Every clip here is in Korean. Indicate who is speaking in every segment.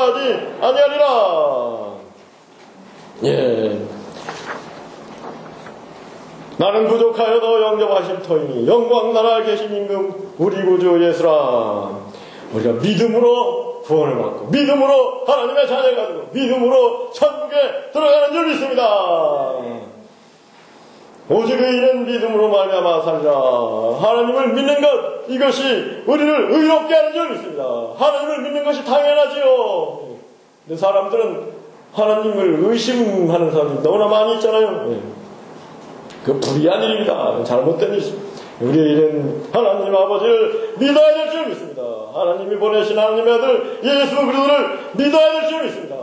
Speaker 1: 부족하지 아니하리라. 예. 나는 부족하여도 영접하실 터이니 영광 나라 계신 임금 우리 구주 예수라. 우리가 믿음으로 구원을 받고 믿음으로 하나님의 자녀가 되고 믿음으로 천국에 들어가는 줄 믿습니다. 오직 의인은 믿음으로 말미암아 살리라. 하나님을 믿는 것, 이것이 우리를 의롭게 하는 줄 믿습니다. 하나님을 믿는 것이 당연하지요. 근데 사람들은 하나님을 의심하는 사람들이 너무나 많이 있잖아요. 그 불의한 일입니다. 잘못된 일입니다. 우리는 하나님 아버지를 믿어야 될 줄 믿습니다. 하나님이 보내신 하나님의 아들 예수 그리스도를 믿어야 될 줄 믿습니다.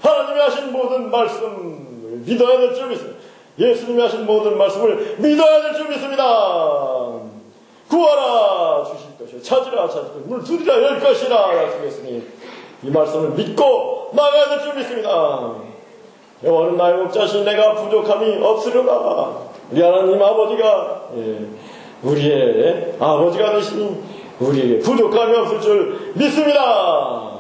Speaker 1: 하나님이 하신 모든 말씀을 믿어야 될 줄 믿습니다. 예수님이 하신 모든 말씀을 믿어야 될 줄 믿습니다. 구하라 주실 것이요 찾으라 찾을 것이요 문을 두드리라 열 것이라 약속했으니 이 말씀을 믿고 나가야 될 줄 믿습니다. 여호와는 나의 목자시니 내가 부족함이 없으려나. 우리 하나님 아버지가 우리의 아버지가 되시니 우리에게 부족함이 없을 줄 믿습니다.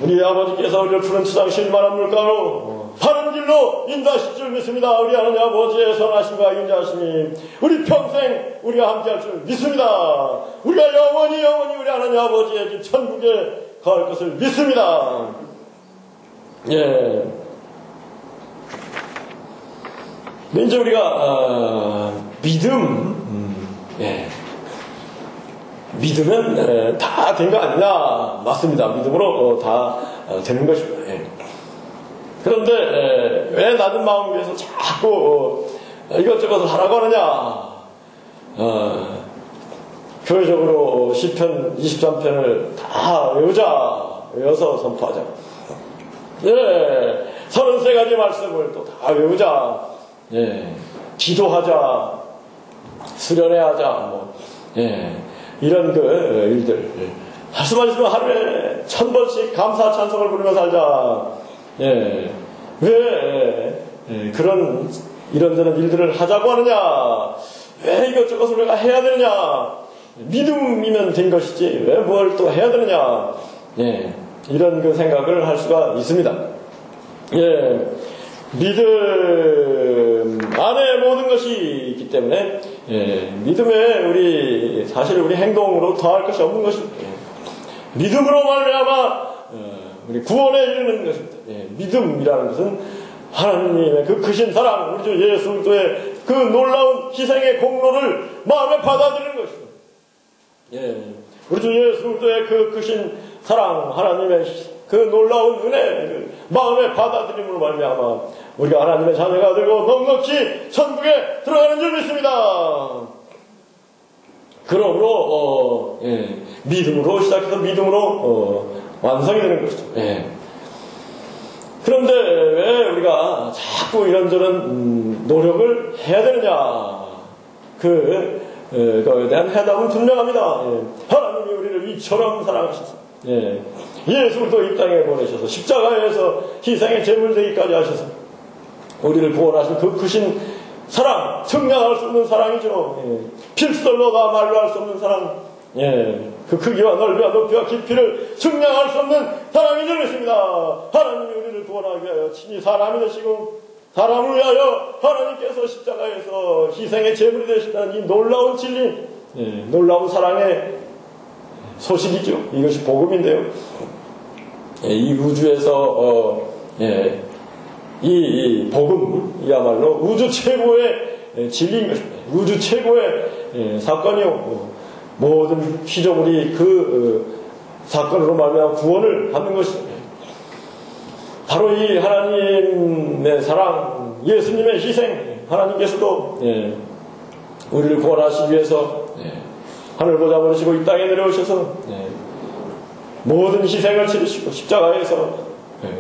Speaker 1: 우리 아버지께서 우리를 푸른 지상 쉴만한 물가로 바른 길로 인도하실 줄 믿습니다. 우리 하나님 아버지의 선하심과 인자하심이 우리 평생 우리와 함께할 줄 믿습니다. 우리가 영원히 우리 하나님 아버지의 집 천국에 갈 것을 믿습니다. 예. 이제 우리가 믿으면 다 된 거 아니냐? 맞습니다. 믿음으로 다 되는 것입니다. 예. 그런데 왜 낮은 마음 위해서 자꾸 이것저것 하라고 하느냐? 교회적으로 시편 23편을 다 외워서 선포하자. 예, 33가지 말씀을 또 다 외우자. 예, 기도하자, 수련해야 하자, 이런 일들. 할 수만 있으면 하루에 1000번씩 감사 찬송을 부르며 살자. 예, 왜 그런 이런저런 일들을 하자고 하느냐? 왜 이것저것을 우리가 해야 되느냐? 믿음이면 된 것이지 왜 뭘 또 해야 되느냐? 예, 이런 생각을 할 수가 있습니다. 예, 믿음 안에 모든 것이 있기 때문에 믿음에 사실 우리 행동으로 더할 것이 없는 것입니다. 믿음으로 말미암아 우리 구원에 이르는 것입니다. 믿음이라는 것은 하나님의 그 크신 사랑, 우리 주 예수 그리스도의 그 놀라운 희생의 공로를 마음에 받아들이는 것입니다. 우리 주 예수 그리스도의 그 크신 사랑, 하나님의 그 놀라운 은혜를 마음에 받아들임으로 말미암아 우리가 하나님의 자녀가 되고 넉넉히 천국에 들어가는 줄 믿습니다. 그러므로 믿음으로 시작해서 믿음으로 완성이 되는 것이죠. 그런데 왜 우리가 자꾸 이런저런 노력을 해야 되느냐? 그거에 대한 해답은 분명합니다. 하나님이 우리를 이처럼 사랑하셨습니다. 예수를 또 이 땅에 보내셔서 십자가에서 희생의 제물 되기까지 하셔서 우리를 구원하신 그 크신 사랑, 측량할 수 없는 사랑이죠. 필설로 다 말로 할 수 없는 사랑. 그 크기와 넓이와 높이와 깊이를 측량할 수 없는 사랑인 줄 믿습니다. 하나님이 우리를 구원하기 위하여 친히 사람이 되시고 사람을 위하여 하나님께서 십자가에서 희생의 제물이 되시다는 이 놀라운 진리, 놀라운 사랑의 소식이죠. 이것이 복음인데요. 이 우주에서 이 복음이야말로 우주 최고의 진리인 것입니다. 우주 최고의 사건이요. 모든 피조물이 그 사건으로 말미암아 구원을 받는 것입니다. 바로 이 하나님의 사랑, 예수님의 희생, 하나님께서도 우리를 구원하시기 위해서 하늘 보좌 버리시고 이 땅에 내려오셔서 모든 희생을 치르시고 십자가에서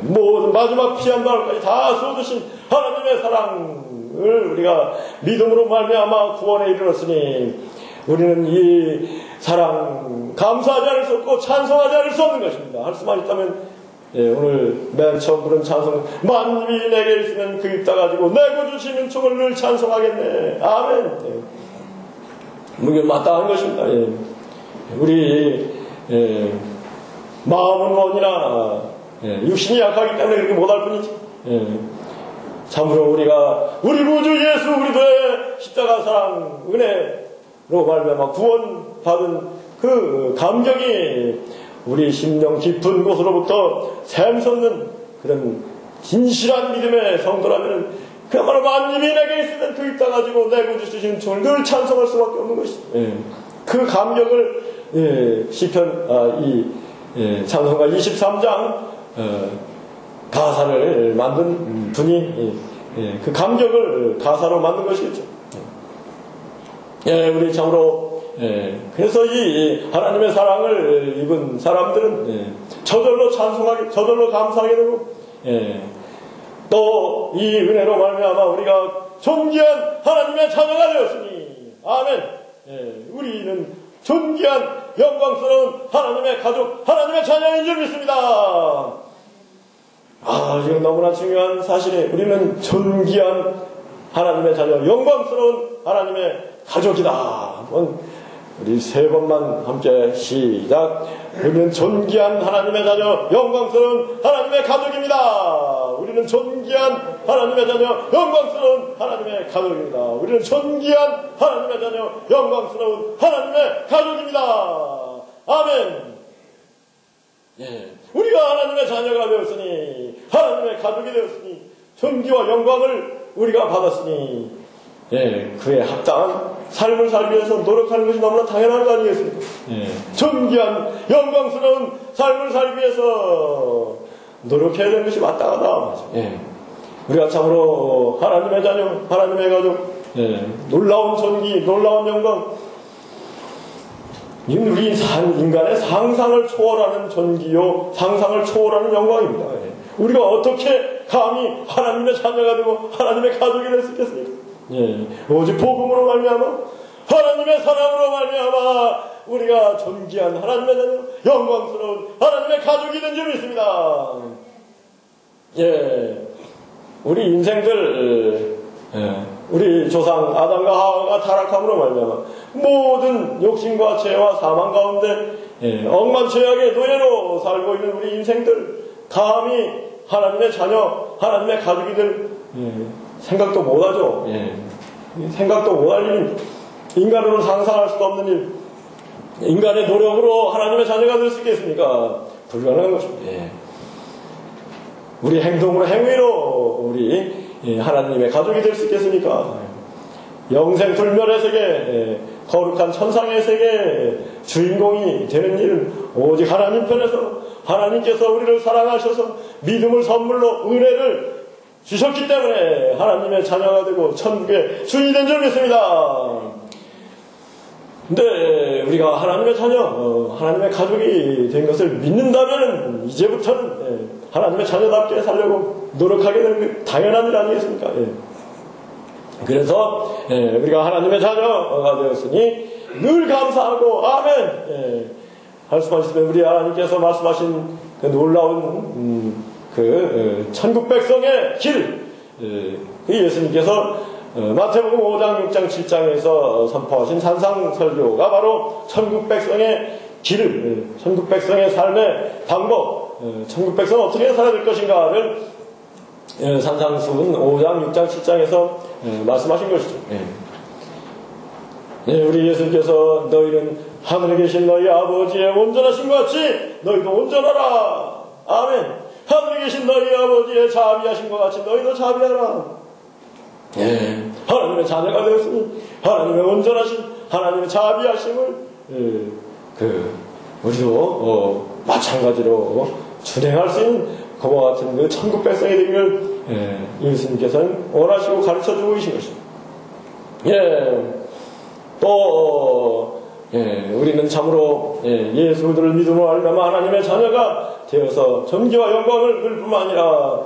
Speaker 1: 모든 마지막 피 한 방울까지 다 쏟으신 하나님의 사랑을 우리가 믿음으로 말미암아 구원에 이르렀으니 우리는 이 사랑 감사하지 않을 수 없고 찬송하지 않을 수 없는 것입니다. 할 수만 있다면 오늘 맨 처음 부른 찬송, 만민이 내게 있으면 그 입 닫아가지고 내 구주 시민총을 늘 찬송하겠네. 아멘. 이게 마땅한 것입니다. 우리 마음은 원이나 육신이 약하기 때문에 그렇게 못할 뿐이지. 참으로 우리가 우리 구주 예수 그리스도의 십자가 사랑 은혜로 말미암아 구원받은 그 감격이 우리 심령 깊은 곳으로부터 샘솟는 그런 진실한 믿음의 성도라면 그야말로 만민이 내게 있으면 그 입다 가지고 내 구주 주신 춤을 늘 찬송할 수밖에 없는 것이죠. 그 감격을 시편 찬송가 23장 가사를 만든 분이 그 감격을 가사로 만든 것이겠죠. 우리 참으로 그래서 이 하나님의 사랑을 입은 사람들은 저절로 찬송하게, 저절로 감사하게 되고 또 이 은혜로 말미암아 우리가 존귀한 하나님의 자녀가 되었으니 아멘. 우리는 존귀한 영광스러운 하나님의 가족, 하나님의 자녀인 줄 믿습니다. 지금 너무나 중요한 사실이 우리는 존귀한 하나님의 자녀, 영광스러운 하나님의 가족이다. 한번 우리 세 번만 함께 시작. 우리는 존귀한 하나님의 자녀, 영광스러운 하나님의 가족입니다. 우리는 존귀한 하나님의 자녀, 영광스러운 하나님의 가족입니다. 우리는 존귀한 하나님의 자녀, 영광스러운 하나님의 가족입니다. 아멘. 우리가 하나님의 자녀가 되었으니, 하나님의 가족이 되었으니, 존귀와 영광을 우리가 받았으니, 그에 합당한 삶을 살기 위해서 노력하는 것이 너무나 당연한 거 아니겠습니까? 존귀한 영광스러운 삶을 살기 위해서 노력해야 되는 것이 마땅하다. 우리가 참으로 하나님의 자녀, 하나님의 가족, 놀라운 존귀, 놀라운 영광, 우리 인간의 상상을 초월하는 존귀요, 상상을 초월하는 영광입니다. 우리가 어떻게 감히 하나님의 자녀가 되고 하나님의 가족이 될 수 있겠습니까? 오직 복음으로 말미암아 하나님의 사랑으로 말미암아 우리가 존귀한 하나님의 자녀, 영광스러운 하나님의 가족이 된 줄 믿습니다. 우리 인생들 우리 조상 아담과 하와가 타락함으로 말미암아 모든 욕심과 죄와 사망 가운데 억만죄악의 노예로 살고 있는 우리 인생들 감히 하나님의 자녀, 하나님의 가족이 될 생각도 못하죠. 생각도 못할 일, 인간으로 상상할 수도 없는 일, 인간의 노력으로 하나님의 자녀가 될 수 있겠습니까? 불가능한 것입니다. 우리 행동으로, 행위로 우리 하나님의 가족이 될 수 있겠습니까? 영생불멸의 세계, 거룩한 천상의 세계 주인공이 되는 일은 오직 하나님 편에서 하나님께서 우리를 사랑하셔서 믿음을 선물로 은혜를 주셨기 때문에 하나님의 자녀가 되고 천국의 주인이 된 줄 믿습니다. 근데 우리가 하나님의 자녀, 하나님의 가족이 된 것을 믿는다면 이제부터는 하나님의 자녀답게 살려고 노력하게 되는 게 당연한 일 아니겠습니까? 그래서 우리가 하나님의 자녀가 되었으니 늘 감사하고 아멘 할 수만 있으면 우리 하나님께서 말씀하신 그 놀라운 천국 백성의 길, 예수님께서 마태복음 5장, 6장, 7장에서 선포하신 산상설교가 바로 천국 백성의 길, 천국 백성의 삶의 방법, 천국 백성은 어떻게 살아야 될 것인가를 산상수훈 5장, 6장, 7장에서 말씀하신 것이죠. 우리 예수님께서 너희는 하늘에 계신 너희 아버지의 온전하신 것 같이 너희도 온전하라. 아멘. 하늘에 계신 너희 아버지의 자비하신 것 같이 너희도 자비하라. 하나님의 자녀가 되었으니 하나님의 온전하신 하나님의 자비하심을 우리도 마찬가지로 준행할 수 있는 그와 같은 그 천국 백성이 되기를 예수님께서는 원하시고 가르쳐주고 계신 것입니다. 또 우리는 참으로 예수를 믿음으로 알면 하나님의 자녀가 되어서 존귀와 영광을 누릴 뿐만 아니라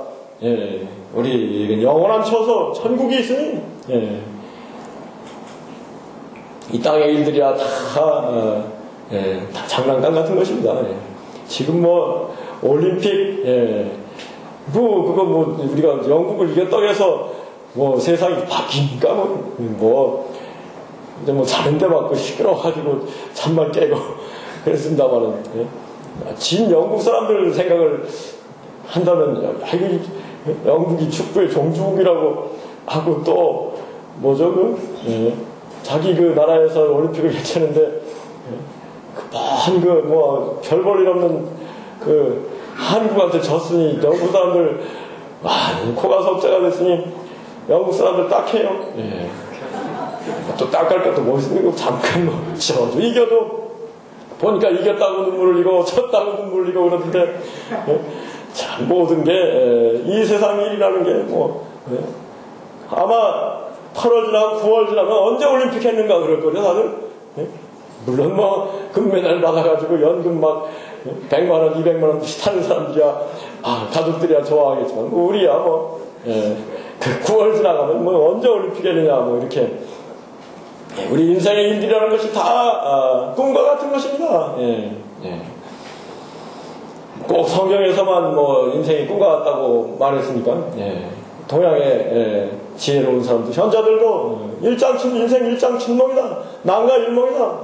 Speaker 1: 우리 영원한 처소 천국이 있으니 이 땅의 일들이야 다 장난감 같은 것입니다. 지금 뭐 올림픽 그거 우리가 영국을 이겼다고 해서 세상이 바뀌니까 이제 자는데 맞고 시끄러워가지고 잠만 깨고 그랬습니다만은 진 영국 사람들 생각을 한다면, 영국이 축구의 종주국이라고 하고 또, 뭐죠, 자기 그 나라에서 올림픽을 개최하는데, 별 볼 일 없는 한국한테 졌으니, 영국 사람들, 코가 석자가 됐으니, 영국 사람들 딱해요. 또 딱할 것도 뭐 있습니까? 잠깐 이겨도, 보니까 이겼다고 눈물을 흘리고, 졌다고 눈물을 흘리고 그러는데, 참, 모든 게, 이 세상 일이라는 게, 아마 8월 지나고 9월 지나면 언제 올림픽 했는가 그럴 거죠, 다들? 물론 금메달 받아가지고 연금 100만원, 200만원씩 타는 사람들이야, 가족들이야 좋아하겠지만, 우리야 그 9월 지나가면 언제 올림픽 했느냐, 이렇게. 우리 인생의 일들이라는 것이 다, 꿈과 같은 것입니다. 꼭 성경에서만 인생이 꿈과 같다고 말했으니까, 동양의 지혜로운 사람들, 현자들도 인생 일장춘몽이다. 남과 일몽이다.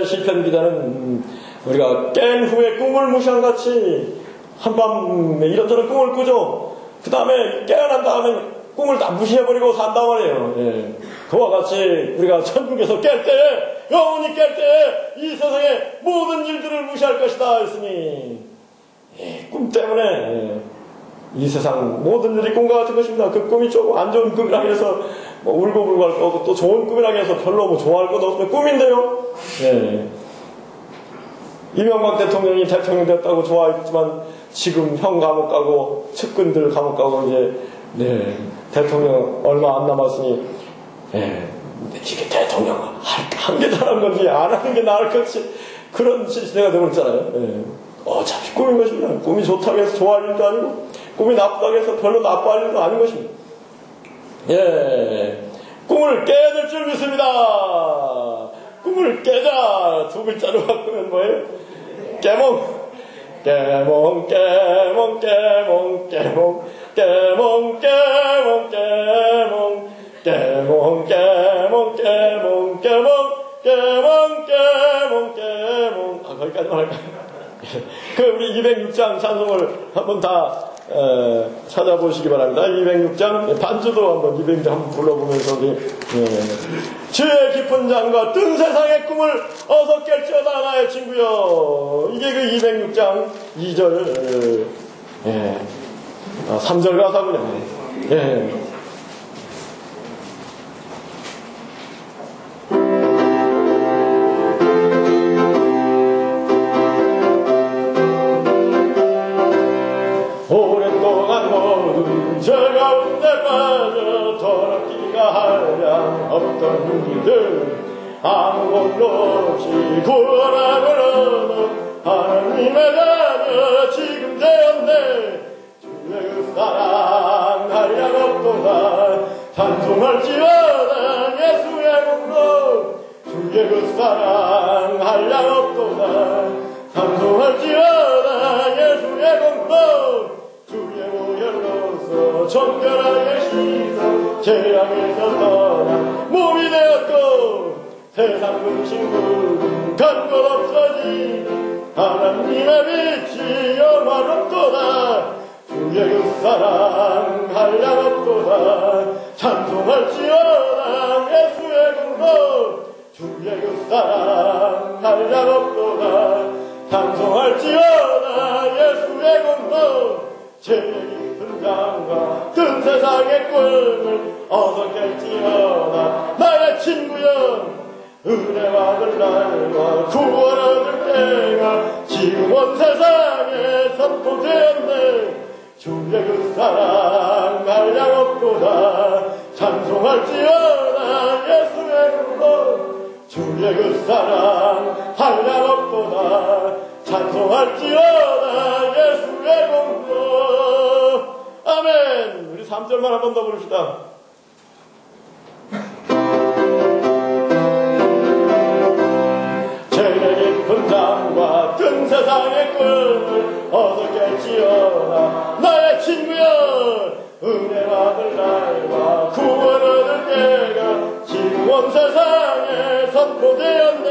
Speaker 1: 시편 기자는 우리가 깬 후에 꿈을 무시한 같이 한밤에 이런저런 꿈을 꾸죠. 그 다음에 깨어난 다음에 꿈을 다 무시해버리고 산단 말이에요. 그와 같이 우리가 천국에서 깰 때에, 영원히 깰 때에 이 세상의 모든 일들을 무시할 것이다 했으니, 꿈 때문에 이 세상 모든 일이 꿈과 같은 것입니다. 그 꿈이 조금 안 좋은 꿈이라고 해서 울고불고 할 거고, 또 좋은 꿈이라고 해서 별로 좋아할 것도 없으면 꿈인데요. 이명박 대통령이 대통령 됐다고 좋아했지만 지금 형 감옥 가고 측근들 감옥 가고 이제 대통령 얼마 안 남았으니 이게 대통령 한 게 잘한 건지 안 하는 게 나을 건지 그런 시대가 되어버렸잖아요. 어차피 꿈인 것입니다. 꿈이 좋다고 해서 좋아할 일도 아니고, 꿈이 나쁘다고 해서 별로 나빠할 일도 아닌 것입니다. 꿈을 깨야 될 줄 믿습니다. 꿈을 깨자. 두 글자로 바꾸면 뭐예요? 깨몽. 깨몽, 깨몽, 깨몽, 깨몽, 깨몽, 깨몽, 깨몽, 깨몽, 깨몽, 깨몽, 깨몽, 깨몽, 깨몽, 깨몽. 거기까지만 할까요? 우리 206장 찬송을 한번 다 찾아보시기 바랍니다. 206장 반주도 한번 206장 한번 불러보면서 주의 깊은 장과 뜬 세상의 꿈을 어서 깰지어다 나의 친구여. 이게 그 206장 2절 3절 가사군요. 오랫동안 모든 죄 가운데 빠져 더럽기가 한량 없던 이들 아무것도 없이 구원함을 얻어 하나님의 자녀 지금 되었네. 주의 그 사랑 한량 없도다 찬송할지어다 예수의 공로. 주의 그 사랑 한량 없도다 찬송할지어다 예수의 공로. 주의 보혈로서 정결하게 씻어 재앙에서 떠나 몸이 되었고 세상 근심은 간것 없어지니 하나님의 빛이 영화롭도다. 주의 그 사랑 한량없도다 찬송할지어다 예수의 공로. 주의 그 사랑 한량없도다 찬송할지어다 예수의 공로. 죄 깊은 장과 뜬 세상의 꿈을 어서 깰지어다 나의 친구여. 은혜와 날과 구원 얻을 때가 지금 온 세상에 선포되었네. 주의 그 사랑 한량없도다 찬송할지어다 예수의 공로. 주의 그 사랑 한량없도다 찬송할지어다 예수의 공로. 아멘. 우리 3절만 한 번 더 부릅시다. 죄 깊은 장과 뜬 세상의 꿈을 어서 깰지어다 나의 친구여. 은혜 받을 날과 구원 얻을 때가 지금 온 세상에 선포되었네.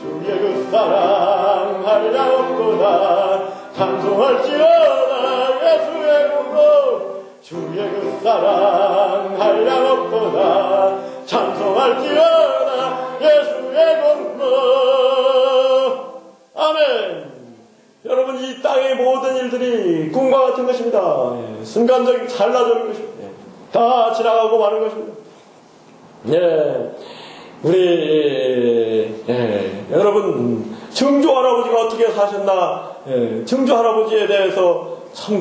Speaker 1: 주의 그 사랑 한량없도다 찬송할지어다 예수의 공로 주의 그 사랑 한량없도다 찬송할지어다 예수의 공로. 아멘. 여러분, 이 땅의 모든 일들이 꿈과 같은 것입니다. 순간적인 찰나적인 것입니다. 다 지나가고 마는 것입니다. 우리 여러분, 증조 할아버지가 어떻게 사셨나, 증조 할아버지에 대해서 참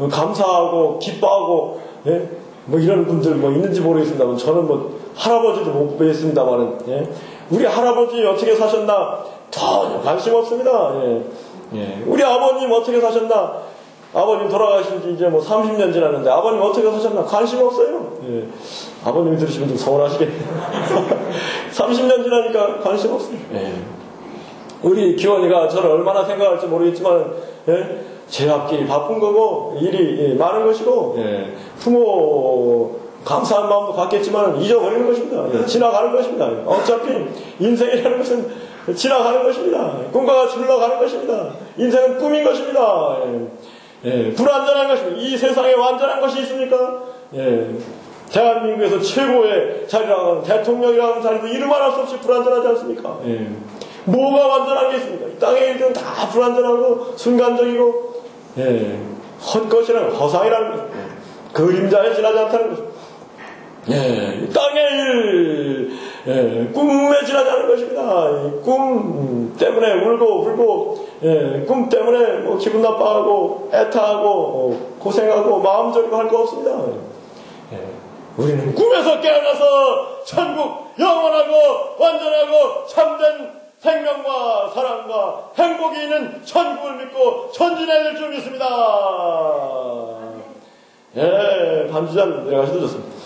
Speaker 1: 감사하고 기뻐하고 뭐 이런 분들 뭐 있는지 모르겠습니다만, 저는 뭐 할아버지도 못 뵀습니다만은 우리 할아버지 어떻게 사셨나 전혀 관심 없습니다. 우리 아버님 어떻게 사셨나, 아버님 돌아가신 지 이제 뭐 30년 지났는데 아버님 어떻게 사셨나 관심 없어요. 아버님이 들으시면 좀 서운하시겠네요. 30년 지나니까 관심 없어요. 우리 기원이가 저를 얼마나 생각할지 모르겠지만 제 앞길이 바쁜 거고 일이 많은 것이고 부모 감사한 마음도 갖겠지만 잊어버리는 것입니다. 지나가는 것입니다. 어차피 인생이라는 것은 지나가는 것입니다. 꿈과 같이 흘러가는 것입니다. 인생은 꿈인 것입니다. 불완전한 것입니다. 이 세상에 완전한 것이 있습니까? 대한민국에서 최고의 자리라는 대통령이라는 자리도 이름할 수 없이 불완전하지 않습니까? 뭐가 완전한 게 있습니까? 이 땅의 일들은 다 불완전하고 순간적이고 헛것이라는 허상이라는 것입니다. 그림자에 지나지 않다는 것입니다. 이 땅의 일, 꿈에 지나지 않은 것입니다. 꿈 때문에 울고, 꿈 때문에 뭐 기분 나빠하고, 애타하고, 고생하고, 마음 졸이고 할 거 없습니다. 우리는 꿈에서 깨어나서 천국, 영원하고, 완전하고, 참된 생명과 사랑과 행복이 있는 천국을 믿고 전진해야 될 줄 믿습니다. 반주잔 내려가셔도 좋습니다.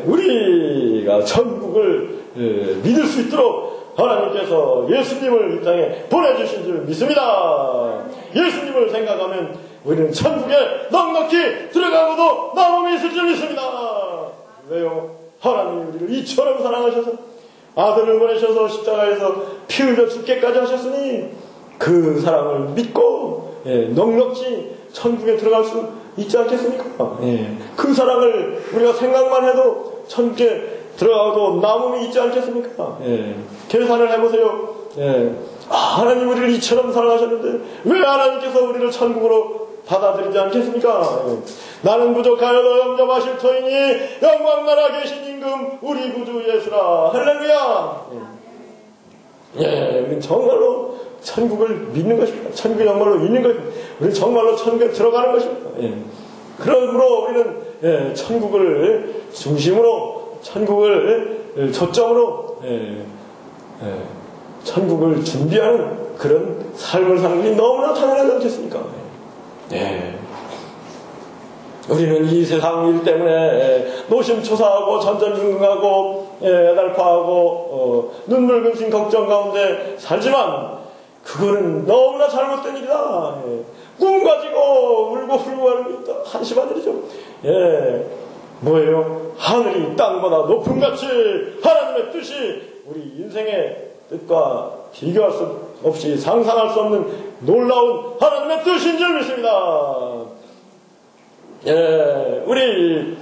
Speaker 1: 우리가 천국을 믿을 수 있도록 하나님께서 예수님을 이 땅에 보내주신 줄 믿습니다. 예수님을 생각하면 우리는 천국에 넉넉히 들어가고도 남음이 있을 줄 믿습니다. 왜요? 하나님이 우리를 이처럼 사랑하셔서 아들을 보내셔서 십자가에서 피 흘려 죽게까지 하셨으니 그 사랑을 믿고 넉넉히 천국에 들어갈 수 있지 않겠습니까? 그 사랑을 우리가 생각만 해도 천국에 들어가도 남음이 있지 않겠습니까? 계산을 해보세요. 하나님 우리를 이처럼 사랑하셨는데 왜 하나님께서 우리를 천국으로 받아들이지 않겠습니까? 나는 부족하여도 영접하실 터이니 영광나라 계신 임금 우리 구주 예수라. 할렐루야. 우리는 정말로 천국을 믿는 것입니다. 천국이 정말로 있는 것입니다. 우리는 정말로 천국에 들어가는 것입니다. 그러므로 우리는 천국을 중심으로, 천국을 초점으로 천국을 준비하는 그런 삶을 사는 게 너무나 당연하지 않겠습니까? 우리는 이 세상 일 때문에 노심초사하고 전전긍긍하고 애달파하고 눈물 근심 걱정 가운데 살지만 그거는 너무나 잘못된 일이다. 꿈 가지고 울고 하는 게 한심한 일이죠. 뭐예요? 하늘이 땅보다 높음같이 하나님의 뜻이 우리 인생의 뜻과 비교할 수 없이 상상할 수 없는 놀라운 하나님의 뜻인 줄 믿습니다. 우리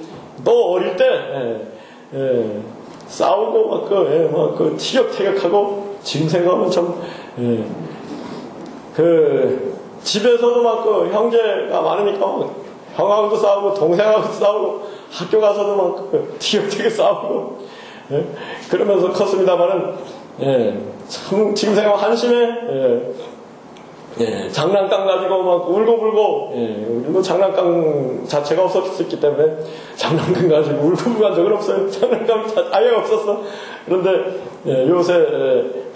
Speaker 1: 또 어릴 때 싸우고 막 티격태격하고 지금 생각하면 참 집에서도 막 형제가 많으니까 형하고도 싸우고 동생하고도 싸우고 학교 가서도 막 티격태격 싸우고 그러면서 컸습니다만은 참 지금 생각하면 한심해. 장난감 가지고 막 울고불고, 우리도 장난감 자체가 없었기 때문에 장난감 가지고 울고불고 한 적은 없어요. 장난감이 아예 없었어. 그런데 요새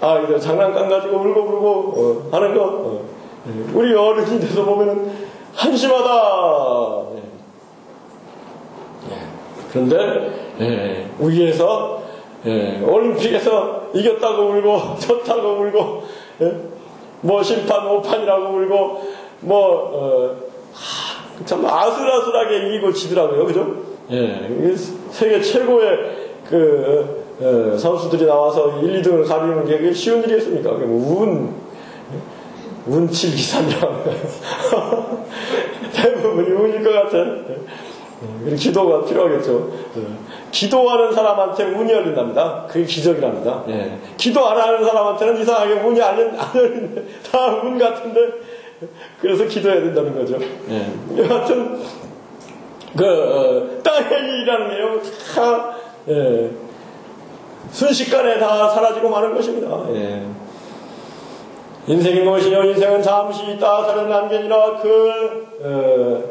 Speaker 1: 아이들 장난감 가지고 울고불고 하는 거 우리 어른이 돼서 보면은 한심하다. 그런데 위에서 올림픽에서 이겼다고 울고 졌다고 울고 뭐 심판 오판이라고 울고 참 아슬아슬하게 이기고 지더라고요. 그죠? 세계 최고의 선수들이 나와서 1, 2등을 가리는 게 그게 쉬운 일이겠습니까? 그게 뭐 운칠 기산이라고 대부분이 운일 것 같은 기도가 필요하겠죠. 기도하는 사람한테 운이 열린답니다. 그게 기적이랍니다. 기도 안 하는 사람한테는 이상하게 운이 안 열린데 다 운 같은데 그래서 기도해야 된다는 거죠. 여하튼 땅의 일이라는 게요 다 순식간에 다 사라지고 마는 것입니다. 인생이 무엇이뇨? 인생은 잠시 있다 사는 안개니라.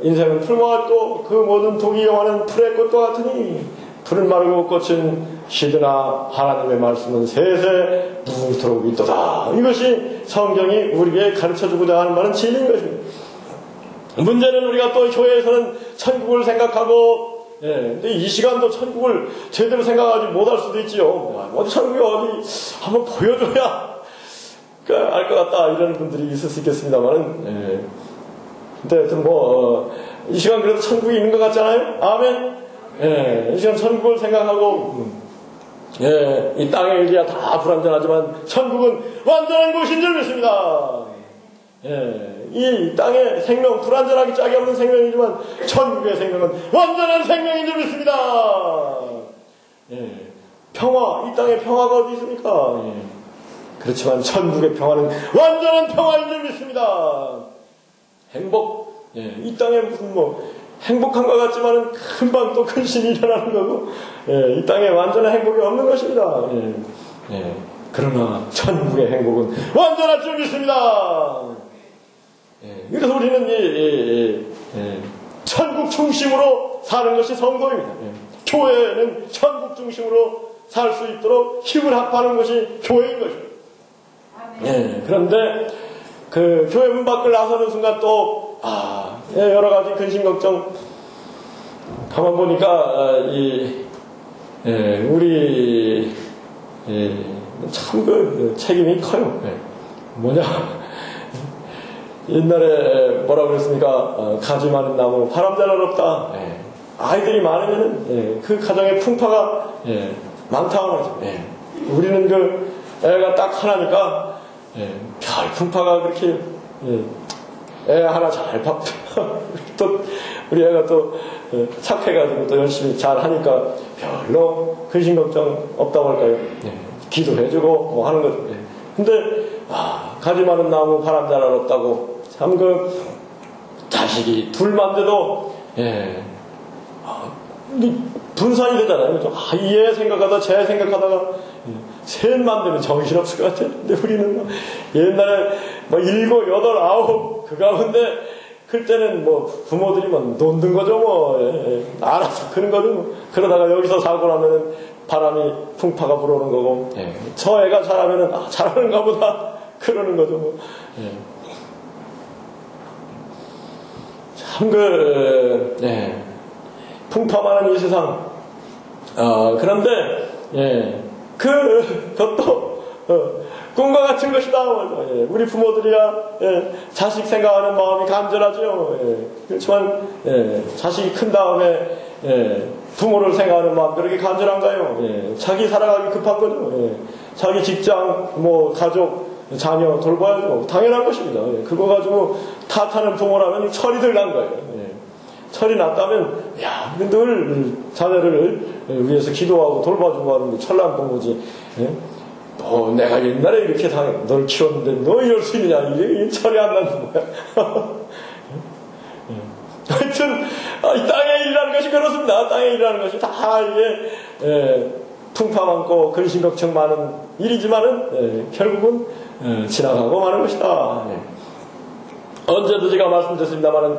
Speaker 1: 인생은 풀과 같고 그 모든 독이 영하는 풀의 꽃과 같으니 풀은 마르고 꽃은 시드나 하나님의 말씀은 세세 무토록 있도다. 이것이 성경이 우리에게 가르쳐주고자 하는 말은 진리인 것입니다. 문제는 우리가 또 교회에서는 천국을 생각하고 근데 이 시간도 천국을 제대로 생각하지 못할 수도 있지요. 어디 천국이 어디 한번 보여줘야 알 것 같다 이런 분들이 있을 수 있겠습니다만은 근데 하여튼 이 시간 그래도 천국이 있는 것 같잖아요. 아멘. 이 시간 천국을 생각하고 이 땅의 일기야 다 불완전하지만 천국은 완전한 곳인 줄 믿습니다. 이 땅의 생명 불완전하기 짝이 없는 생명이지만 천국의 생명은 완전한 생명인 줄 믿습니다. 평화, 이 땅의 평화가 어디 있습니까? 그렇지만 천국의 평화는 완전한 평화인 줄 믿습니다. 행복, 이 땅에 무슨 행복한 것 같지만은 금방 또 근신이 일어나는 거고, 이 땅에 완전한 행복이 없는 것입니다. 그러나 천국의 행복은 완전할 줄 믿습니다. 그래서 우리는 천국 중심으로 사는 것이 성도입니다. 교회는 천국 중심으로 살 수 있도록 힘을 합하는 것이 교회인 것입니다. 그런데 그 교회 문 밖을 나서는 순간 또 여러 가지 근심 걱정 가만 보니까 우리 참 그 책임이 커요. 뭐냐 옛날에 뭐라고 그랬습니까? 가지 많은 나무 바람잘 어렵다. 아이들이 많으면은 그 가정의 풍파가 많다고 하죠. 우리는 그 애가 딱 하나니까 별 풍파가 그렇게 애 하나 잘 밥 또 우리 애가 또 착해가지고 또 열심히 잘 하니까 별로 근심 걱정 없다고 할까요? 기도해주고 뭐 하는 거죠. 근데 가지 많은 나무 바람 잘 어렵다고 참 그 자식이 둘만 돼도 분산이 되잖아요. 얘 생각하다 쟤 생각하다가 셋만 되면 정신없을 것 같아요. 근데 우리는 옛날에 7, 8, 9 그 가운데 그때는 부모들이 논든 거죠. 알아서 크는 거죠. 그러다가 여기서 사고 나면은 바람이 풍파가 불어오는 거고 저 애가 잘하면은 잘하는가 보다 그러는 거죠. 참 풍파 많은 이 세상 그런데 그것도 꿈과 같은 것이다. 우리 부모들이야 자식 생각하는 마음이 간절하죠. 그렇지만 자식이 큰 다음에 부모를 생각하는 마음 그렇게 간절한가요? 자기 살아가기 급한 거죠. 자기 직장, 가족, 자녀 돌봐야죠. 당연한 것입니다. 그거 가지고 탓하는 부모라면 철이 들난 거예요. 철이 났다면 늘 자녀를 위해서 기도하고 돌봐주고 하는 게 철난 부모지. 내가 옛날에 이렇게 널 키웠는데 너 이럴 수 있느냐. 이게 철이 안 나는 거야. 하여튼 이 땅의 일이라는 것이 그렇습니다. 땅의 일이라는 것이 다 이게 풍파 많고 근심 걱정 많은 일이지만은 결국은 지나가고 마는 것이다. 언제도 제가 말씀드렸습니다만은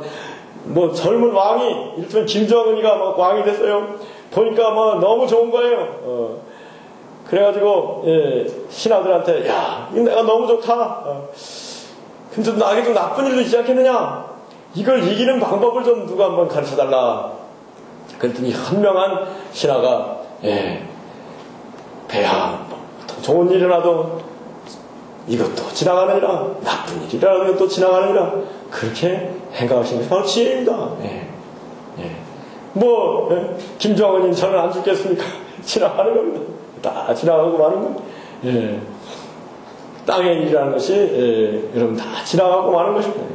Speaker 1: 젊은 왕이 이를테면 김정은이가 왕이 됐어요. 보니까 너무 좋은 거예요. 그래가지고 신하들한테 내가 너무 좋다. 근데 나에게 좀 나쁜 일도 있지 않겠느냐. 이걸 이기는 방법을 좀 누가 한번 가르쳐달라. 그랬더니 현명한 신하가 배야 좋은 일이라도 이것도 지나가느니라, 나쁜 일이라도 또 지나가느니라, 그렇게 생각하시는 것이 바로 지혜입니다. 김정은이 저는 안 죽겠습니까? 지나가는 겁니다. 다 지나가고 마는 것. 예. 땅의 일이라는 것이 여러분 다 지나가고 마는 것입니다.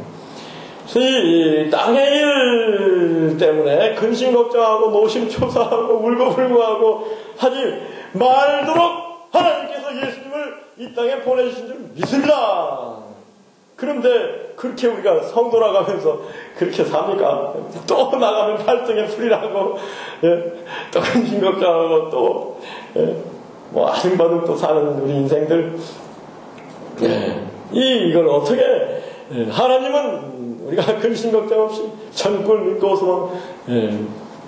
Speaker 1: 그래서 이 땅의 일 때문에 근심 걱정하고 노심초사하고 울고불고하고 하지 말도록 하나님께서 예수님을 이 땅에 보내주신 줄 믿습니다. 그런데 그렇게 우리가 성도라가면서 그렇게 삽니까? 또 나가면 팔등에 풀이라고, 예, 또 근심 걱정하고 또, 예, 뭐 아등바등 또 사는 우리 인생들. 예, 이걸 어떻게, 예, 하나님은 우리가 근심 걱정 없이 천국을 믿고 소망, 예,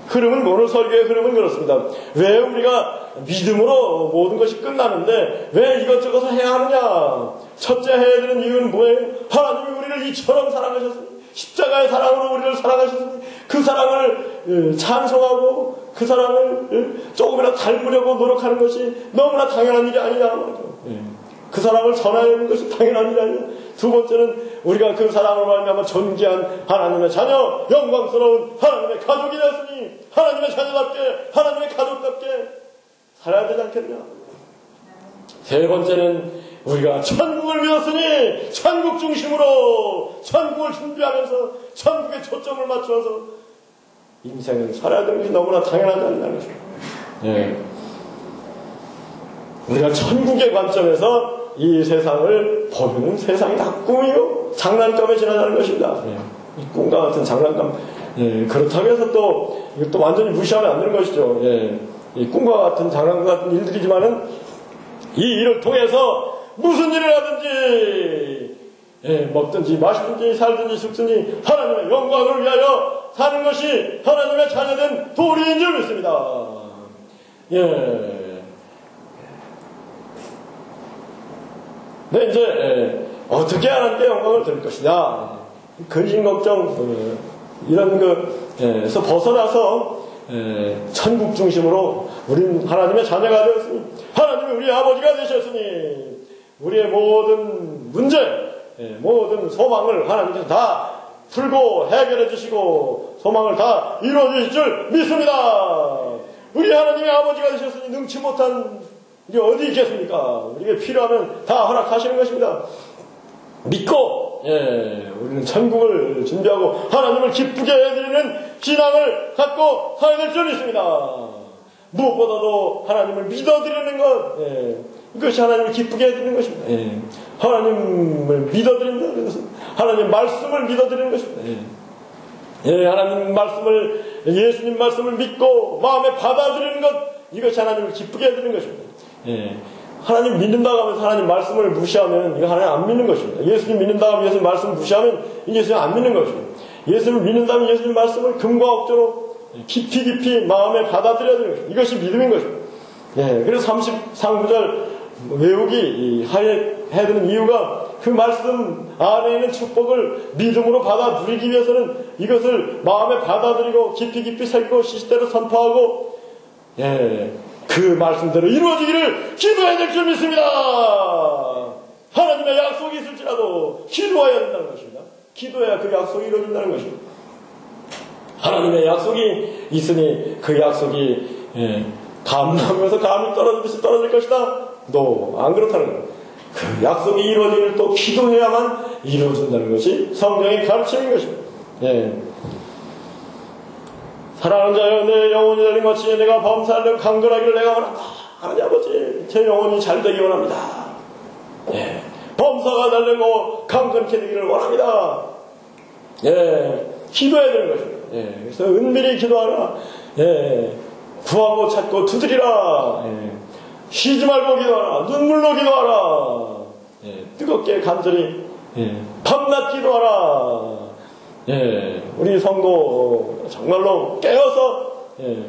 Speaker 1: 흐름은, 오늘 설교의 흐름은 그렇습니다. 왜 우리가 믿음으로 모든 것이 끝나는데 왜 이것저것을 해야 하느냐? 첫째 해야 되는 이유는 뭐예요? 하나님이 우리를 이처럼 사랑하셨으니, 십자가의 사랑으로 우리를 사랑하셨으니 그 사랑을 찬송하고 그 사랑을 조금이라도 닮으려고 노력하는 것이 너무나 당연한 일이 아니냐 말이죠. 그 사랑을 전하는 것이 당연한 일이 아니냐. 두 번째는 우리가 그 사랑으로 말미암아 존귀한 하나님의 자녀, 영광스러운 하나님의 가족이 되었으니 하나님의 자녀답게, 하나님의 가족답게 살아야 되지 않겠냐. 세 번째는 우리가 천국을 믿었으니 천국 중심으로 천국을 준비하면서 천국에 초점을 맞추어서 인생을 살아야 되는 것이 너무나 당연하지 않냐는 것입니다. 예. 우리가 천국의 관점에서 이 세상을 보면 세상이 다 꿈이고 장난감에 지나가는 것입니다. 예. 이 꿈과 같은 장난감. 예. 그렇다고 해서 또 이것도 완전히 무시하면 안 되는 것이죠. 예. 이 꿈과 같은 장난감 같은 일들이지만은 이 일을 통해서 무슨 일을 하든지, 예, 먹든지 마시든지 살든지 죽든지 하나님의 영광을 위하여 사는 것이 하나님의 자녀된 도리인 줄 믿습니다. 예. 네, 이제 어떻게 하나님께 영광을 드릴 것이냐, 근심 걱정 이런 것에서 벗어나서 천국 중심으로 우리는 하나님의 자녀가 되었으니, 하나님이 우리 아버지가 되셨으니 우리의 모든 문제, 모든 소망을 하나님께서 다 풀고 해결해 주시고 소망을 다 이루어 주실 줄 믿습니다. 우리 하나님의 아버지가 되셨으니 능치 못한 이게 어디 있겠습니까? 우리에게 필요하면 다 허락하시는 것입니다. 믿고, 예, 우리는 천국을 준비하고 하나님을 기쁘게 해드리는 신앙을 갖고 살아야 될 줄 믿습니다. 무엇보다도 하나님을 믿어드리는 것, 예, 이것이 하나님을 기쁘게 해드리는 것입니다. 예, 하나님을 믿어드린다는 것은 하나님 말씀을 믿어드리는 것입니다. 예, 하나님 말씀을, 예수님 말씀을 믿고 마음에 받아들이는 것, 이것이 하나님을 기쁘게 해드리는 것입니다. 예, 하나님 믿는다고 하면서 하나님 말씀을 무시하면 이거 하나님 안 믿는 것입니다. 예수님 믿는다고 하면 예수님 말씀을 무시하면 예수님 안 믿는 것입니다. 예수님을 믿는다면 예수님 말씀을 금과 억조로 깊이 마음에 받아들여야 되는 것입니다. 이것이 믿음인 것입니다. 예, 그래서 33구절 외우기 해야 되는 이유가 그 말씀 안에 있는 축복을 믿음으로 받아들이기 위해서는 이것을 마음에 받아들이고 깊이 새기고 시시대로 선포하고, 예, 그 말씀대로 이루어지기를 기도해야 될 줄 믿습니다. 하나님의 약속이 있을지라도 기도해야 된다는 것입니다. 기도해야 그 약속이 이루어진다는 것입니다. 하나님의 약속이 있으니 그 약속이, 예, 감나무에서 감이 떨어지듯이 떨어질 것이다. 안 그렇다는 거예요. 그 약속이 이루어지기를 또 기도해야만 이루어진다는 것이 성경의 가르침인 것입니다. 예. 사랑하는 자여, 내 영혼이 달린 것이 내가 범사를 강건하기를 내가 원한다. 하나님 아버지, 제 영혼이 잘 되기 원합니다. 예, 범사가 달리고 강건케 되기를 원합니다. 예, 기도해야 되는 것입니다. 예, 그래서 은밀히 기도하라. 예, 구하고 찾고 두드리라. 예, 쉬지 말고 기도하라. 눈물로 기도하라. 예, 뜨겁게 간절히, 예, 밤낮 기도하라. 예, 우리 성도 정말로 깨어서, 예,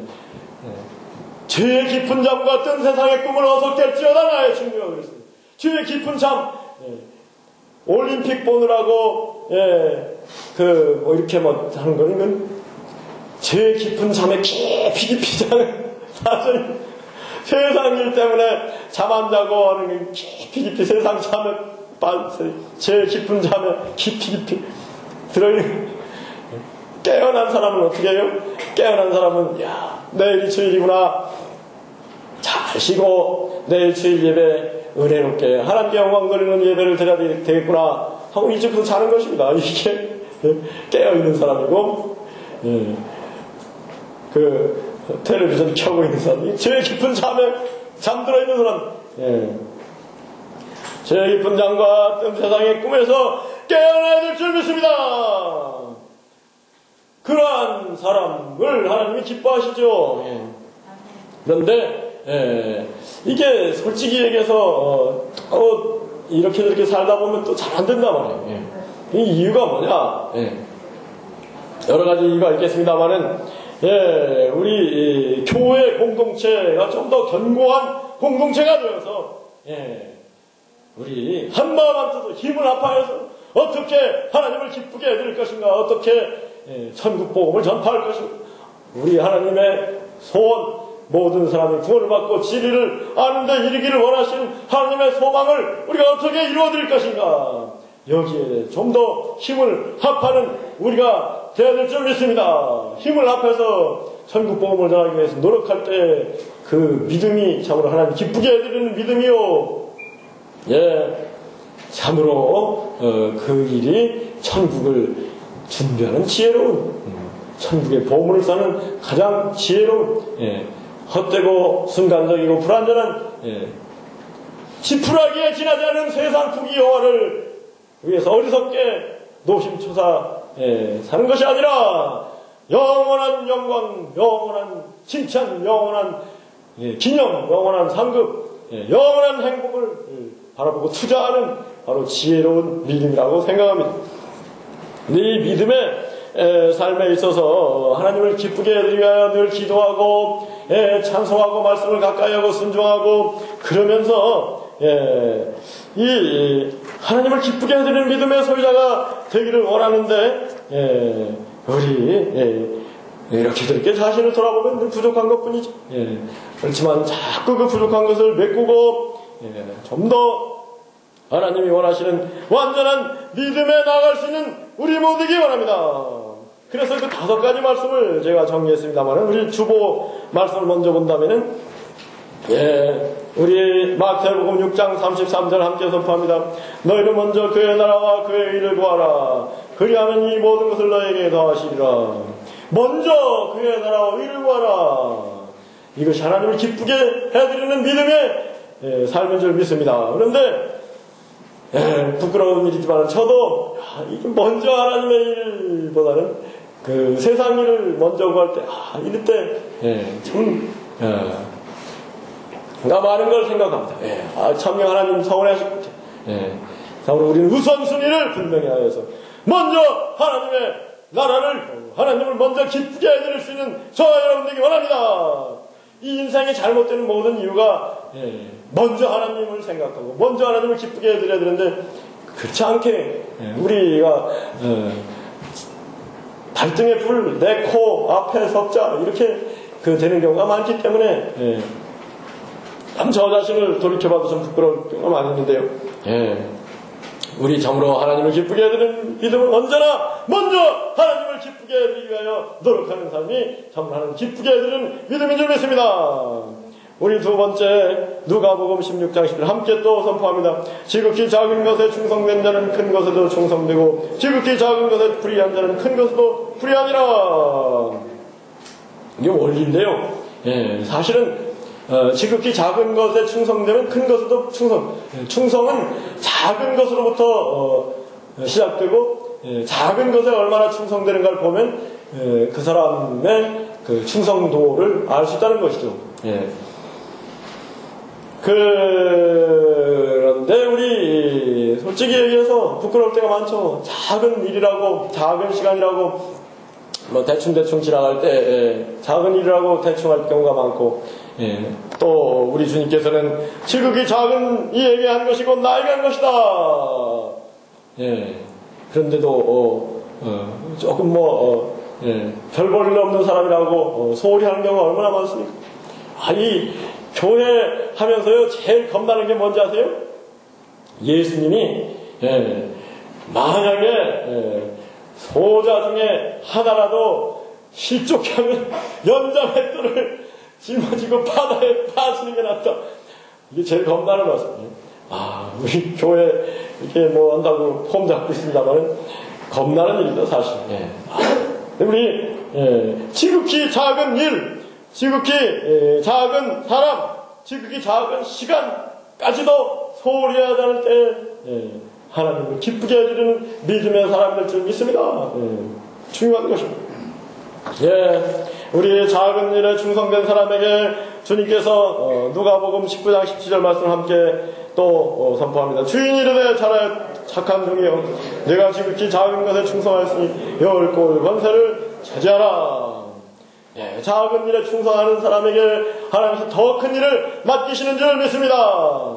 Speaker 1: 죄의 깊은 잠 같은 세상의 꿈을 어서 깰지어다 나의 중요가 그랬습니다. 죄의 깊은 잠, 예, 올림픽 보느라고, 예, 뭐 이렇게 하는 거는 죄의 깊은 잠에 깊이 자는 사실 세상 일 때문에 잠 안 자고 하는 깊이 세상 잠에 죄의 깊은 잠에 깊이 들어있는. 깨어난 사람은 어떻게 해요? 깨어난 사람은, 야, 내일이 주일이구나. 잘 잘 쉬고 내일 주일 예배 은혜롭게 하나님께 영광 돌리는 예배를 드려야 되겠구나 하고 일찍부터 자는 것입니다. 이게 깨어있는 사람이고 그 텔레비전 켜고 있는 사람, 제일 깊은 잠에 잠들어 있는 사람, 제일 깊은 잠과 뜬 세상의 꿈에서 깨어나야 될 줄 믿습니다. 그러한 사람을 하나님이 기뻐하시죠. 그런데 이게 솔직히 얘기해서 이렇게 저렇게 살다 보면 또 잘 안 된단 말이에요. 이 이유가 뭐냐? 여러 가지 이유가 있겠습니다만은 우리 교회 공동체가 좀 더 견고한 공동체가 되어서 우리 한마음 한뜻으로 힘을 합하여서 어떻게 하나님을 기쁘게 해드릴 것인가, 어떻게 천국 복음을 전파할 것인가, 우리 하나님의 소원, 모든 사람이 구원을 받고 진리를 아는데 이르기를 원하시는 하나님의 소망을 우리가 어떻게 이루어드릴 것인가, 여기에 좀 더 힘을 합하는 우리가 되어야 될 줄 믿습니다. 힘을 합해서 천국 복음을 전하기 위해서 노력할 때 그 믿음이 참으로 하나님 기쁘게 해드리는 믿음이요. 참으로 그 일이 천국을 준비하는 지혜로운, 천국의 보물을 싸는 가장 지혜로운, 헛되고 순간적이고 불완전한, 지푸라기에 지나지 않은 세상 풍기 영화를 위해서 어리석게 노심초사 사는 것이 아니라 영원한 영광, 영원한 칭찬, 영원한 기념, 영원한 상급, 영원한 행복을 바라보고 투자하는 바로 지혜로운 믿음이라고 생각합니다. 이 믿음의 삶에 있어서 하나님을 기쁘게 해드리기 위하여 늘 기도하고 찬송하고 말씀을 가까이 하고 순종하고 그러면서 이 하나님을 기쁘게 해드리는 믿음의 소유자가 되기를 원하는데 우리 이렇게 저렇게 자신을 돌아보면 늘 부족한 것뿐이죠. 그렇지만 자꾸 그 부족한 것을 메꾸고 좀 더 하나님이 원하시는 완전한 믿음에 나아갈 수 있는 우리 모두이기 원합니다. 그래서 그 5가지 말씀을 제가 정리했습니다만 우리 주보 말씀을 먼저 본다면은 우리 마태복음 6장 33절 함께 선포합니다. 너희는 먼저 그의 나라와 그의 의를 구하라. 그리하면 이 모든 것을 너에게 더하시리라. 먼저 그의 나라와 의를 구하라. 이것이 하나님을 기쁘게 해드리는 믿음의 삶인 줄 믿습니다. 그런데 부끄러운 일이지만 저도 이게 먼저 하나님의 일보다는 그 세상 일을 먼저 구할 때 이럴 때 참 나 많은 걸 생각합니다. 참여 하나님 서운해하실 것 같아요. 참으로 우리는 우선순위를 분명히 하여서 먼저 하나님의 나라를, 하나님을 먼저 기쁘게 해드릴 수 있는 저와 여러분들에게 원합니다. 이 인생의 잘못되는 모든 이유가 먼저 하나님을 생각하고 먼저 하나님을 기쁘게 해드려야 되는데 그렇지 않게 우리가 발등에 불 내 코 앞에 석자 이렇게 되는 경우가 많기 때문에 저 자신을 돌이켜봐도 좀 부끄러울 경우가 많이 있는데요. 우리 참으로 하나님을 기쁘게 해드리는 믿음은 언제나 먼저 하나님을 기쁘게 해드리기 위하여 노력하는 삶이 참으로 하나님을 기쁘게 해드리는 믿음인 줄 믿습니다. 우리 두 번째 누가복음 16장 10절 함께 또 선포합니다. 지극히 작은 것에 충성된 자는 큰 것에도 충성되고 지극히 작은 것에 불의한 자는 큰 것에도 불의하니라. 이게 원리인데요. 사실은 지극히 작은 것에 충성되면 큰 것에도 충성은 작은 것으로부터 시작되고 작은 것에 얼마나 충성되는가를 보면 그 사람의 그 충성도를 알 수 있다는 것이죠. 그런데 우리 솔직히 얘기해서 부끄러울 때가 많죠. 작은 일이라고, 작은 시간이라고 뭐 대충 지나갈 때 작은 일이라고 대충 할 경우가 많고 또 우리 주님께서는 지극히 작은 이에게 한 것이 곧 나에게 한 것이다. 그런데도 조금 별 볼 일 없는 사람이라고 소홀히 하는 경우가 얼마나 많습니까? 이 교회 하면서요 제일 겁나는 게 뭔지 아세요? 예수님이 만약에 소자 중에 하나라도 실족하면 연자맷돌을 짊어지고 바다에 빠지는 게 낫다. 이게 제일 겁나는 것이에요. 우리 교회 이렇게 뭐 한다고 폼 잡고 있습니다만 겁나는 일이다 사실. 우리 지극히 작은 일, 지극히 작은 사람, 지극히 작은 시간까지도 소홀히 하지 않을 때 하나님을 기쁘게 해주는 믿음의 사람들 줄 믿습니다. 중요한 것입니다. 우리 작은 일에 충성된 사람에게 주님께서 누가복음 19장 17절 말씀을 함께 또 선포합니다. 주인이 이르되 잘하여 착한 종이여 내가 지극히 작은 것에 충성하였으니 열골 권세를 차지하라. 작은 일에 충성하는 사람에게 하나님께서 더 큰 일을 맡기시는 줄 믿습니다.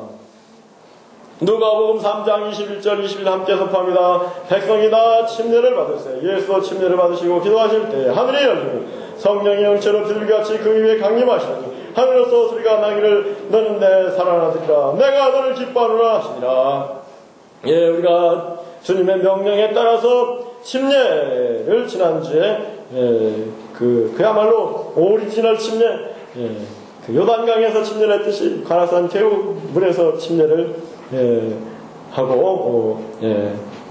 Speaker 1: 누가복음 3장 21절 20절 함께 선포합니다. 백성이 다 침례를 받으세요. 예수도 침례를 받으시고 기도하실 때 하늘이 열리고 성령이 영체로 들같이 그 위에 강림하시니 하늘로서 소리가 나기를 너는 내 사랑하는 아들이라 내가 너를 기뻐하노라 하시니라. 우리가 주님의 명령에 따라서 침례를 지난주에 그야말로 오리지널 침례 그 요단강에서 침례를 했듯이 가나산 개우 물에서 침례를 하고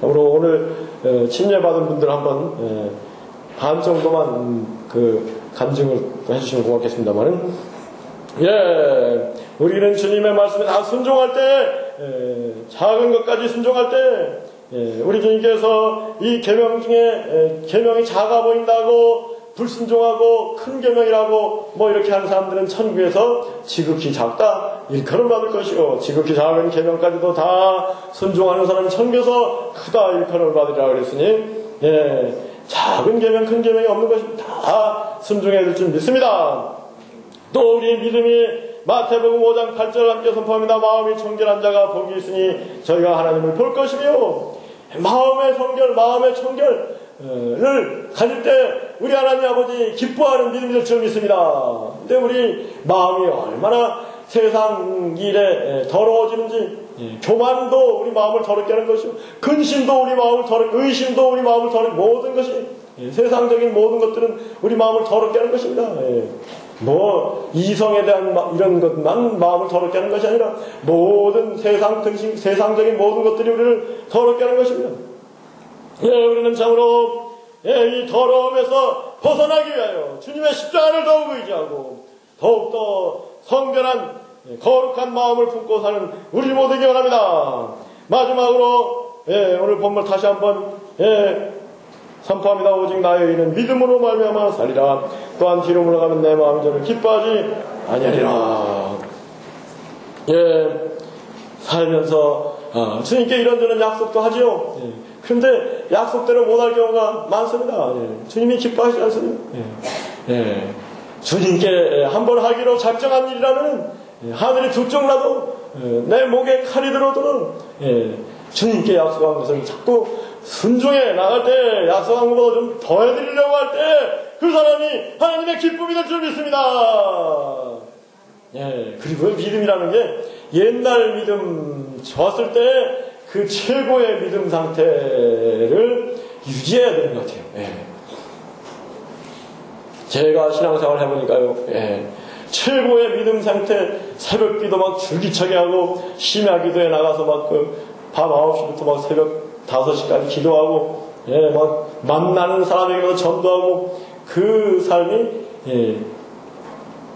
Speaker 1: 오늘 침례받은 분들 한번 반 정도만 그 간증을 해주시면 고맙겠습니다만은 우리는 주님의 말씀에 다 순종할 때 작은 것까지 순종할 때 우리 주님께서 이 계명 중에 계명이 작아 보인다고 불순종하고 큰 계명이라고 뭐 이렇게 하는 사람들은 천국에서 지극히 작다 일컬음 받을 것이고 지극히 작은 계명까지도 다 순종하는 사람은 천국에서 크다 일컬음을 받으리라 그랬으니 작은 계명 큰 계명이 없는 것입니다. 다 순종해야 될 줄 믿습니다. 또 우리 믿음이 마태복음 5장 8절 함께 선포합니다. 마음이 청결한 자가 복이 있으니 저희가 하나님을 볼 것이며 마음의 청결 마음의 청결을 가질 때 우리 하나님 아버지 기뻐하는 믿음이 될 줄 믿습니다. 근데 우리 마음이 얼마나 세상 일에 더러워지는지 교만도 우리 마음을 더럽게 하는 것이고 근심도 우리 마음을 더럽게 의심도 우리 마음을 더럽게 모든 것이 세상적인 모든 것들은 우리 마음을 더럽게 하는 것입니다. 뭐 이성에 대한 이런 것만 마음을 더럽게 하는 것이 아니라 모든 세상적인 모든 것들이 우리를 더럽게 하는 것입니다. 우리는 참으로 이 더러움에서 벗어나기 위하여 주님의 십자가를 더욱 의지하고 더욱더 성결한 거룩한 마음을 품고 사는 우리 모두에게 원합니다. 마지막으로 오늘 본문 다시 한번 선포합니다. 오직 나의 의는 믿음으로 말미암아 살리라. 또한 뒤로 물러가면 내 마음이 저를 기뻐하지 아니하리라. 살면서 주님께 이런저런 약속도 하지요. 그런데 약속대로 못할 경우가 많습니다. 주님이 기뻐하지 않습니다. 주님께 한번 하기로 작정한 일이라면 하늘이 두 쪽 나도 내 목에 칼이 들어도 주님께 약속한 것을 자꾸 순종해 나갈 때 약속한 것보다 좀 더 해드리려고 할 때 그 사람이 하나님의 기쁨이 될 줄 믿습니다. 그리고 믿음이라는 게 옛날 믿음 좋았을 때 그 최고의 믿음 상태를 유지해야 되는 것 같아요. 제가 신앙생활을 해보니까요. 최고의 믿음 상태 새벽 기도 막 줄기차게 하고 심야 기도에 나가서 막 밤 9시부터 막 새벽 5시까지 기도하고 막 만나는 사람에게도 전도하고 그 삶이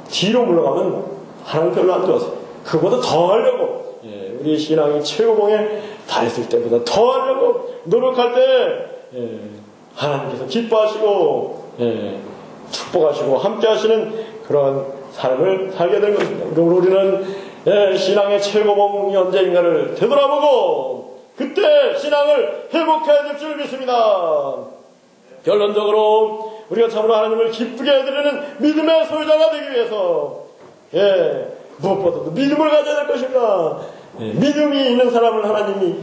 Speaker 1: 뒤로 물러가면 하나님 별로 안 좋아서 그보다 더 하려고 우리 신앙이 최고봉에 달했을 때보다 더 하려고 노력할 때 하나님께서 기뻐하시고 축복하시고 함께 하시는 그런 삶을 살게 된 것입니다. 그러므로 우리는 신앙의 최고봉이 언제인가를 되돌아보고 그때 신앙을 회복해야 될 줄 믿습니다. 결론적으로 우리가 참으로 하나님을 기쁘게 해드리는 믿음의 소유자가 되기 위해서 무엇보다도 믿음을 가져야 될 것입니다. 믿음이 있는 사람을 하나님이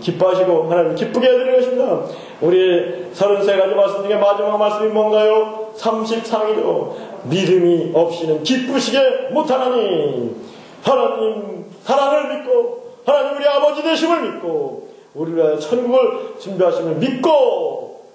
Speaker 1: 기뻐하시고 하나님 기쁘게 해드리는 것입니다. 우리 33가지 말씀 중에 마지막 말씀이 뭔가요? 33이죠. 믿음이 없이는 기쁘시게 못하나니 하나님 사랑을 믿고 하나님 우리 아버지 되심을 믿고 우리를 천국을 준비하심을 믿고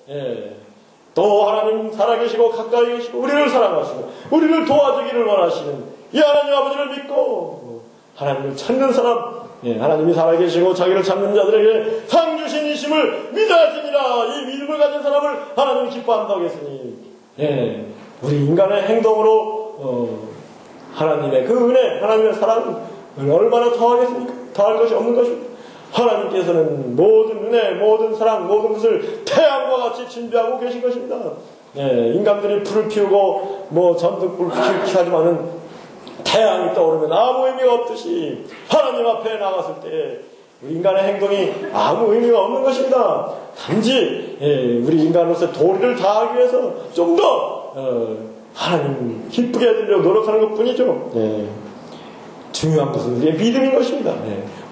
Speaker 1: 또 하나님 살아계시고 가까이 계시고 우리를 사랑하시고 우리를 도와주기를 원하시는 이 하나님 아버지를 믿고 하나님을 찾는 사람, 하나님이 살아계시고 자기를 찾는 자들에게 상 주신 이심을 믿어야지니라. 이 믿음을 가진 사람을 하나님이 기뻐한다고 했으니 우리 인간의 행동으로 하나님의 그 은혜, 하나님의 사랑을 얼마나 더하겠습니까? 더할 것이 없는 것입니다. 하나님께서는 모든 은혜, 모든 사랑, 모든 것을 태양과 같이 준비하고 계신 것입니다. 인간들이 불을 피우고 전등불 피우기하지만은 태양이 떠오르면 아무 의미가 없듯이 하나님 앞에 나갔을 때 우리 인간의 행동이 아무 의미가 없는 것입니다. 단지 우리 인간으로서의 도리를 다하기 위해서 좀 더 하나님 기쁘게 해드리려고 노력하는 것뿐이죠. 중요한 것은 우리의 믿음인 것입니다.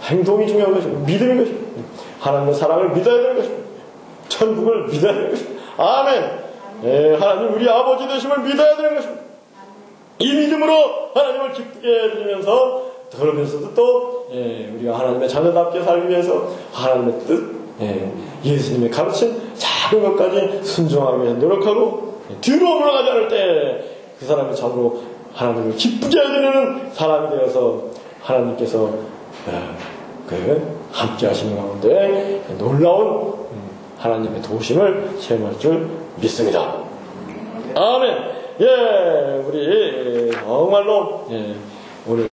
Speaker 1: 행동이 중요한 것입니다. 믿음인 것입니다. 하나님의 사랑을 믿어야 되는 것입니다. 천국을 믿어야 되는 것입니다. 아멘. 하나님 우리 아버지 되심을 믿어야 되는 것입니다. 이 믿음으로 하나님을 기쁘게 해드리면서 그러면서도 또 우리가 하나님의 자녀답게 살기 위해서 하나님의 뜻, 예수님의 가르친 작은 것까지 순종하기 위해서 노력하고 뒤로 물러가지 않을 때 그 사람이 참으로 하나님을 기쁘게 해드리는 사람이 되어서 하나님께서 함께 하시는 가운데 놀라운 하나님의 도우심을 체험할 줄 믿습니다. 아멘. 우리 정말로 오늘